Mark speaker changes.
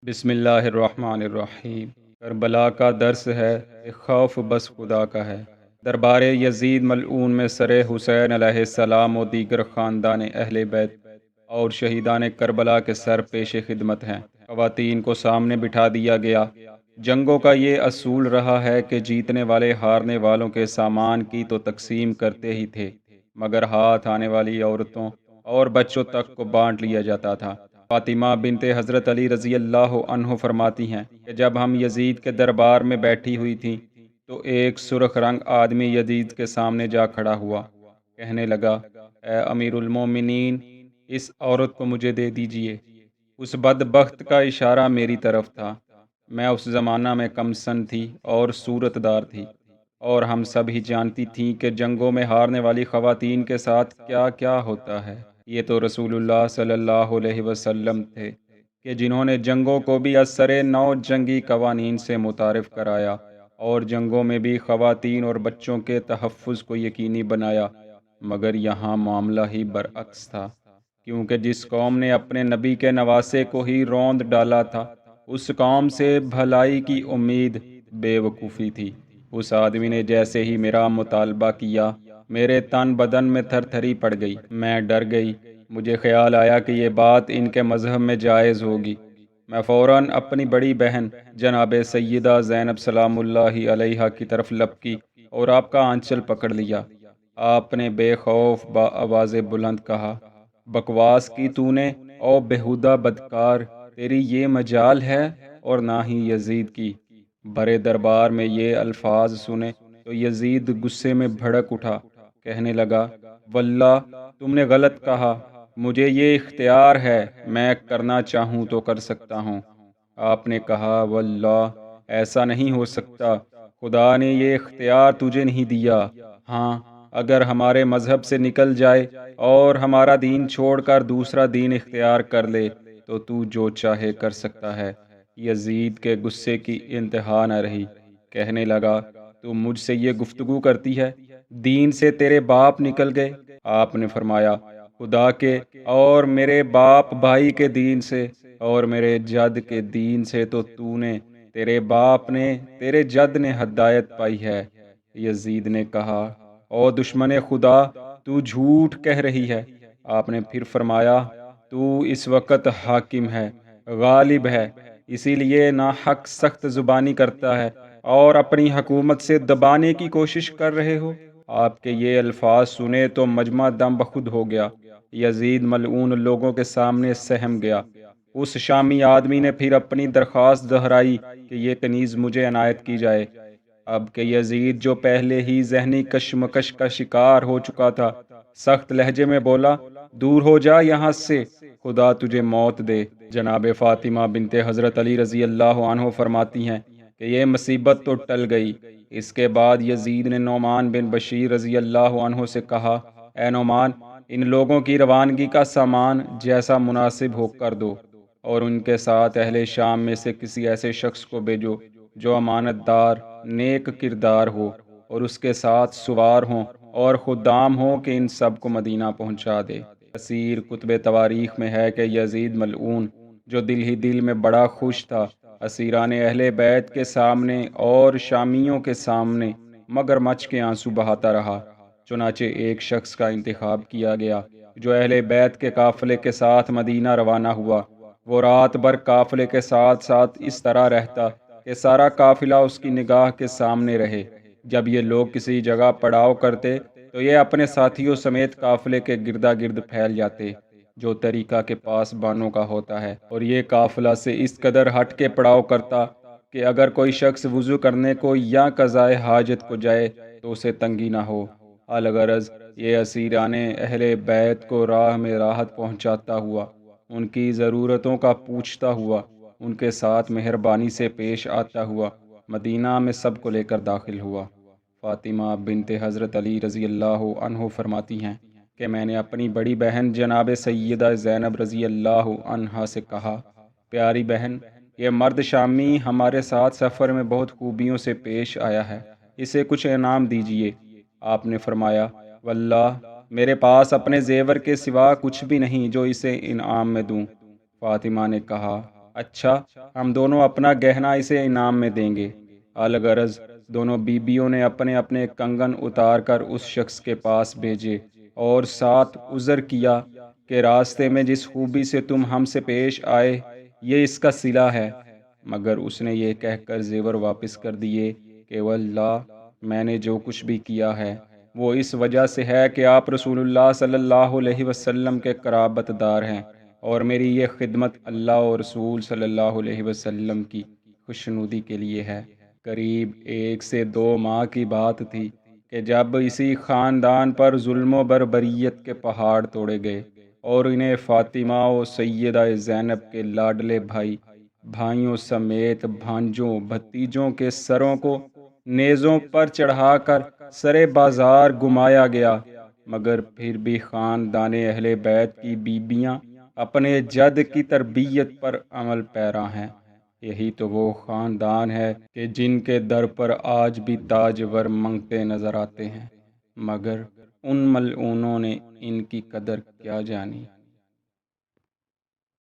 Speaker 1: بسم اللہ الرحمن الرحیم۔ کربلا کا درس ہے کہ خوف بس خدا کا ہے۔ دربار یزید ملعون میں سر حسین علیہ السلام و دیگر خاندان اہل بیت اور شہیدان کربلا کے سر پیش خدمت ہیں۔ خواتین کو سامنے بٹھا دیا گیا۔ جنگوں کا یہ اصول رہا ہے کہ جیتنے والے ہارنے والوں کے سامان کی تو تقسیم کرتے ہی تھے، مگر ہاتھ آنے والی عورتوں اور بچوں تک کو بانٹ لیا جاتا تھا۔ فاطمہ بنت حضرت علی رضی اللہ عنہ فرماتی ہیں کہ جب ہم یزید کے دربار میں بیٹھی ہوئی تھیں تو ایک سرخ رنگ آدمی یزید کے سامنے جا کھڑا ہوا، کہنے لگا، اے امیر المومنین، اس عورت کو مجھے دے دیجئے۔ اس بدبخت کا اشارہ میری طرف تھا۔ میں اس زمانہ میں کم سن تھی اور صورت دار تھی، اور ہم سب ہی جانتی تھیں کہ جنگوں میں ہارنے والی خواتین کے ساتھ کیا کیا ہوتا ہے۔ یہ تو رسول اللہ صلی اللہ علیہ وسلم تھے کہ جنہوں نے جنگوں کو بھی اثر نو جنگی قوانین سے متعارف کرایا اور جنگوں میں بھی خواتین اور بچوں کے تحفظ کو یقینی بنایا، مگر یہاں معاملہ ہی برعکس تھا، کیونکہ جس قوم نے اپنے نبی کے نواسے کو ہی روند ڈالا تھا، اس قوم سے بھلائی کی امید بے وقوفی تھی۔ اس آدمی نے جیسے ہی میرا مطالبہ کیا، میرے تن بدن میں تھر تھری پڑ گئی۔ میں ڈر گئی۔ مجھے خیال آیا کہ یہ بات ان کے مذہب میں جائز ہوگی۔ میں فوراً اپنی بڑی بہن جناب سیدہ زینب سلام اللہ علیہا کی طرف لپکی اور آپ کا آنچل پکڑ لیا۔ آپ نے بے خوف با آواز بلند کہا، بکواس کی تو نے، او بےہودہ بدکار، تیری یہ مجال ہے اور نہ ہی یزید کی۔ بڑے دربار میں یہ الفاظ سنے تو یزید غصے میں بھڑک اٹھا، کہنے لگا، واللہ تم نے غلط کہا، مجھے یہ اختیار ہے، میں کرنا چاہوں تو کر سکتا ہوں۔ آپ نے کہا، واللہ ایسا نہیں ہو سکتا، خدا نے یہ اختیار تجھے نہیں دیا۔ ہاں، اگر ہمارے مذہب سے نکل جائے اور ہمارا دین چھوڑ کر دوسرا دین اختیار کر لے تو جو چاہے کر سکتا ہے۔ یزید کے غصے کی انتہا نہ رہی، کہنے لگا، تو مجھ سے یہ گفتگو کرتی ہے؟ دین سے تیرے باپ نکل گئے؟ آپ نے فرمایا، خدا کے اور میرے باپ بھائی کے دین سے اور میرے جد کے دین سے تو نے، تیرے باپ نے، تیرے جد نے ہدایت پائی ہے۔ یزید نے کہا، او دشمن خدا، تو جھوٹ کہہ رہی ہے۔ آپ نے پھر فرمایا، تو اس وقت حاکم ہے، غالب ہے، اسی لیے ناحق سخت زبانی کرتا ہے اور اپنی حکومت سے دبانے کی کوشش کر رہے ہو۔ آپ کے یہ الفاظ سنے تو مجمع دم بخود ہو گیا۔ یزید ملعون لوگوں کے سامنے سہم گیا۔ اس شامی آدمی نے پھر اپنی درخواست دہرائی کہ یہ کنیز مجھے عنایت کی جائے۔ اب کہ یزید جو پہلے ہی ذہنی کشمکش کا شکار ہو چکا تھا، سخت لہجے میں بولا، دور ہو جا یہاں سے، خدا تجھے موت دے۔ جناب فاطمہ بنت حضرت علی رضی اللہ عنہ فرماتی ہیں کہ یہ مصیبت تو ٹل گئی۔ اس کے بعد یزید نے نعمان بن بشیر رضی اللہ عنہ سے کہا، اے نعمان، ان لوگوں کی روانگی کا سامان جیسا مناسب ہو کر دو، اور ان کے ساتھ اہل شام میں سے کسی ایسے شخص کو بھیجو جو امانت دار، نیک کردار ہو، اور اس کے ساتھ سوار ہوں اور خدام ہوں کہ ان سب کو مدینہ پہنچا دے۔ کثیر کتب تواریخ میں ہے کہ یزید ملعون، جو دل ہی دل میں بڑا خوش تھا، اسیران اہل بیت کے سامنے اور شامیوں کے سامنے مگر مچھ کے آنسو بہاتا رہا۔ چنانچہ ایک شخص کا انتخاب کیا گیا جو اہل بیت کے قافلے کے ساتھ مدینہ روانہ ہوا۔ وہ رات بھر قافلے کے ساتھ ساتھ اس طرح رہتا کہ سارا قافلہ اس کی نگاہ کے سامنے رہے۔ جب یہ لوگ کسی جگہ پڑاؤ کرتے تو یہ اپنے ساتھیوں سمیت قافلے کے گردا گرد پھیل جاتے، جو طریقہ کے پاس بانوں کا ہوتا ہے، اور یہ قافلہ سے اس قدر ہٹ کے پڑاؤ کرتا کہ اگر کوئی شخص وضو کرنے کو یا قضائے حاجت کو جائے تو اسے تنگی نہ ہو۔ الغرض یہ اسیران اہل بیت کو راہ میں راحت پہنچاتا ہوا، ان کی ضرورتوں کا پوچھتا ہوا، ان کے ساتھ مہربانی سے پیش آتا ہوا، مدینہ میں سب کو لے کر داخل ہوا۔ فاطمہ بنت حضرت علی رضی اللہ عنہ فرماتی ہیں کہ میں نے اپنی بڑی بہن جناب سیدہ زینب رضی اللہ عنہا سے کہا، پیاری بہن، یہ مرد شامی ہمارے ساتھ سفر میں بہت خوبیوں سے پیش آیا ہے، اسے کچھ انعام دیجیے۔ آپ نے فرمایا، واللہ میرے پاس اپنے زیور کے سوا کچھ بھی نہیں جو اسے انعام میں دوں۔ فاطمہ نے کہا، اچھا، ہم دونوں اپنا گہنا اسے انعام میں دیں گے۔ الغرض دونوں بیویوں نے اپنے اپنے کنگن اتار کر اس شخص کے پاس بھیجے اور ساتھ عذر کیا کہ راستے میں جس خوبی سے تم ہم سے پیش آئے یہ اس کا صلہ ہے، مگر اس نے یہ کہہ کر زیور واپس کر دیے کہ واللہ میں نے جو کچھ بھی کیا ہے وہ اس وجہ سے ہے کہ آپ رسول اللہ صلی اللہ علیہ وسلم کے قرابت دار ہیں، اور میری یہ خدمت اللہ اور رسول صلی اللہ علیہ وسلم کی خوشنودی کے لیے ہے۔ قریب 1 سے 2 ماہ کی بات تھی کہ جب اسی خاندان پر ظلم و بربریت کے پہاڑ توڑے گئے اور انہیں فاطمہ و سیدہ زینب کے لاڈلے بھائیوں سمیت بھانجوں بھتیجوں کے سروں کو نیزوں پر چڑھا کر سرے بازار گھمایا گیا، مگر پھر بھی خاندان اہل بیت کی بیبیاں اپنے جد کی تربیت پر عمل پیرا ہیں۔ یہی تو وہ خاندان ہے کہ جن کے در پر آج بھی تاجور منگتے نظر آتے ہیں، مگر ان ملعونوں نے ان کی قدر کیا جانی۔